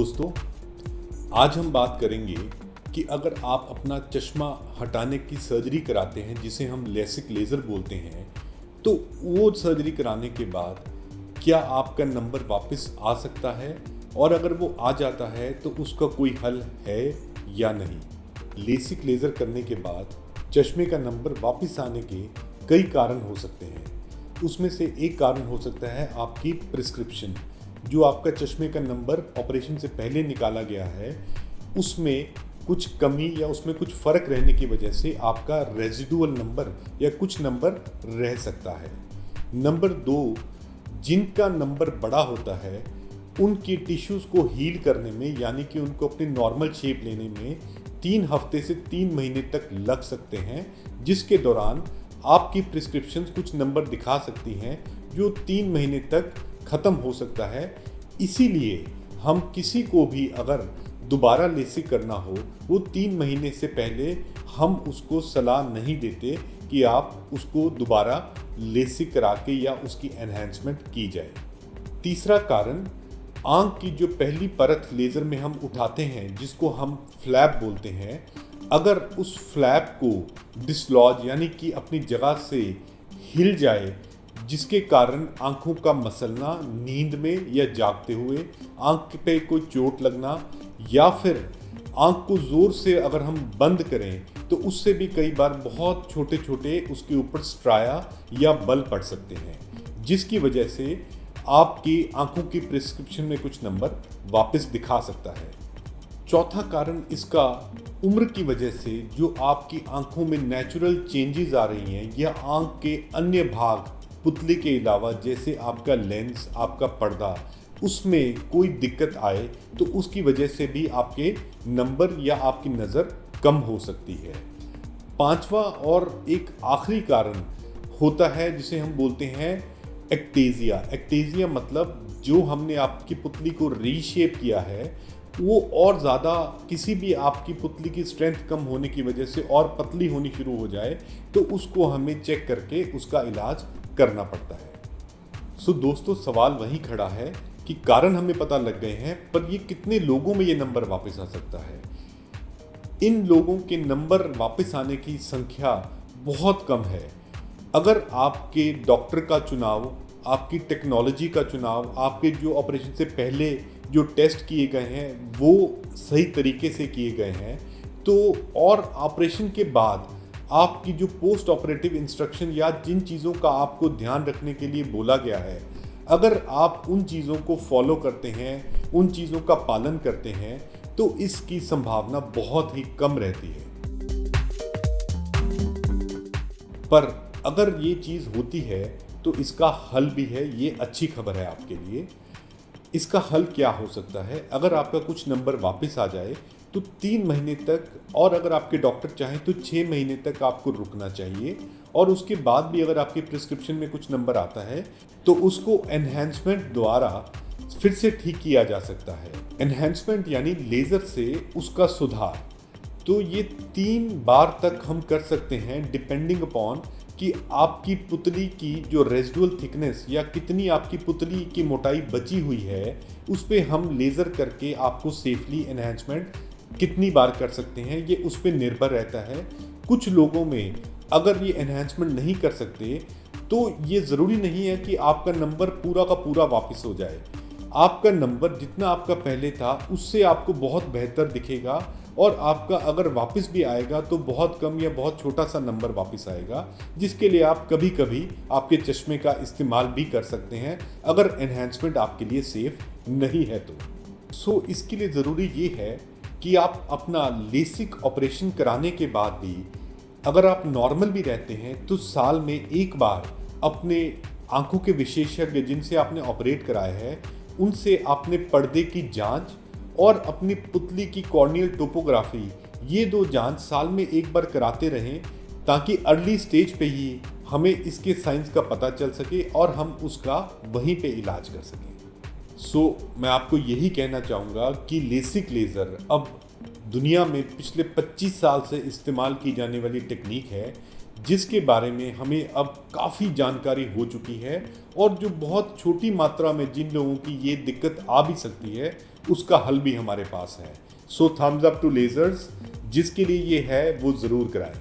दोस्तों, आज हम बात करेंगे कि अगर आप अपना चश्मा हटाने की सर्जरी कराते हैं जिसे हम लेसिक लेज़र बोलते हैं, तो वो सर्जरी कराने के बाद क्या आपका नंबर वापस आ सकता है, और अगर वो आ जाता है तो उसका कोई हल है या नहीं। लेसिक लेज़र करने के बाद चश्मे का नंबर वापस आने के कई कारण हो सकते हैं। उसमें से एक कारण हो सकता है आपकी प्रिस्क्रिप्शन। जो आपका चश्मे का नंबर ऑपरेशन से पहले निकाला गया है उसमें कुछ कमी या उसमें कुछ फ़र्क रहने की वजह से आपका रेजिडुअल नंबर या कुछ नंबर रह सकता है। नंबर 2, जिनका नंबर बड़ा होता है उनकी टिश्यूज़ को हील करने में, यानी कि उनको अपनी नॉर्मल शेप लेने में 3 हफ्ते से 3 महीने तक लग सकते हैं, जिसके दौरान आपकी प्रिस्क्रिप्शन कुछ नंबर दिखा सकती हैं जो 3 महीने तक ख़त्म हो सकता है। इसीलिए हम किसी को भी अगर दोबारा लेसिक करना हो, वो 3 महीने से पहले हम उसको सलाह नहीं देते कि आप उसको दोबारा लेसिक करा के या उसकी एनहांसमेंट की जाए। तीसरा कारण, आँख की जो पहली परत लेज़र में हम उठाते हैं जिसको हम फ्लैप बोलते हैं, अगर उस फ्लैप को डिसलॉज यानी कि अपनी जगह से हिल जाए, जिसके कारण आँखों का मसलना नींद में या जागते हुए, आँख पे कोई चोट लगना, या फिर आँख को ज़ोर से अगर हम बंद करें तो उससे भी कई बार बहुत छोटे छोटे उसके ऊपर स्ट्राया या बल पड़ सकते हैं, जिसकी वजह से आपकी आँखों की प्रिस्क्रिप्शन में कुछ नंबर वापस दिखा सकता है। चौथा कारण इसका उम्र की वजह से जो आपकी आँखों में नेचुरल चेंजेस आ रही हैं या आँख के अन्य भाग पुतली के अलावा, जैसे आपका लेंस, आपका पर्दा, उसमें कोई दिक्कत आए तो उसकी वजह से भी आपके नंबर या आपकी नज़र कम हो सकती है। पांचवा और एक आखिरी कारण होता है जिसे हम बोलते हैं एक्टेजिया। एक्टेजिया मतलब जो हमने आपकी पुतली को रीशेप किया है वो और ज़्यादा किसी भी आपकी पुतली की स्ट्रेंथ कम होने की वजह से और पतली होनी शुरू हो जाए तो उसको हमें चेक करके उसका इलाज करना पड़ता है। सो दोस्तों, सवाल वहीं खड़ा है कि कारण हमें पता लग गए हैं, पर ये कितने लोगों में ये नंबर वापस आ सकता है। इन लोगों के नंबर वापस आने की संख्या बहुत कम है। अगर आपके डॉक्टर का चुनाव, आपकी टेक्नोलॉजी का चुनाव, आपके जो ऑपरेशन से पहले जो टेस्ट किए गए हैं वो सही तरीके से किए गए हैं, तो और ऑपरेशन के बाद आपकी जो पोस्ट ऑपरेटिव इंस्ट्रक्शन या जिन चीज़ों का आपको ध्यान रखने के लिए बोला गया है, अगर आप उन चीज़ों को फॉलो करते हैं, उन चीज़ों का पालन करते हैं, तो इसकी संभावना बहुत ही कम रहती है। पर अगर ये चीज़ होती है तो इसका हल भी है। ये अच्छी खबर है आपके लिए। इसका हल क्या हो सकता है? अगर आपका कुछ नंबर वापस आ जाए तो 3 महीने तक, और अगर आपके डॉक्टर चाहें तो 6 महीने तक आपको रुकना चाहिए, और उसके बाद भी अगर आपके प्रिस्क्रिप्शन में कुछ नंबर आता है तो उसको एनहांसमेंट द्वारा फिर से ठीक किया जा सकता है। एनहांसमेंट यानी लेज़र से उसका सुधार। तो ये 3 बार तक हम कर सकते हैं डिपेंडिंग अपॉन कि आपकी पुतली की जो रेजिडुअल थिकनेस या कितनी आपकी पुतली की मोटाई बची हुई है, उस पे हम लेज़र करके आपको सेफली एनहांसमेंट कितनी बार कर सकते हैं, ये उस पे निर्भर रहता है। कुछ लोगों में अगर ये एनहांसमेंट नहीं कर सकते तो ये ज़रूरी नहीं है कि आपका नंबर पूरा का पूरा वापस हो जाए। आपका नंबर जितना आपका पहले था उससे आपको बहुत बेहतर दिखेगा, और आपका अगर वापस भी आएगा तो बहुत कम या बहुत छोटा सा नंबर वापस आएगा, जिसके लिए आप कभी कभी आपके चश्मे का इस्तेमाल भी कर सकते हैं अगर एनहांसमेंट आपके लिए सेफ नहीं है तो। सो इसके लिए ज़रूरी ये है कि आप अपना लेसिक ऑपरेशन कराने के बाद भी अगर आप नॉर्मल भी रहते हैं तो साल में एक बार अपने आंखों के विशेषज्ञ जिनसे आपने ऑपरेट कराया है उनसे अपने पर्दे की जांच और अपनी पुतली की कॉर्नियल टोपोग्राफी, ये 2 जांच साल में एक बार कराते रहें, ताकि अर्ली स्टेज पे ही हमें इसके साइंस का पता चल सके और हम उसका वहीं पे इलाज कर सकें। मैं आपको यही कहना चाहूँगा कि लेसिक लेज़र अब दुनिया में पिछले 25 साल से इस्तेमाल की जाने वाली टेक्निक है, जिसके बारे में हमें अब काफ़ी जानकारी हो चुकी है, और जो बहुत छोटी मात्रा में जिन लोगों की ये दिक्कत आ भी सकती है उसका हल भी हमारे पास है। So thumbs up to ledgers, जिसके लिए ये है वो ज़रूर कराएं।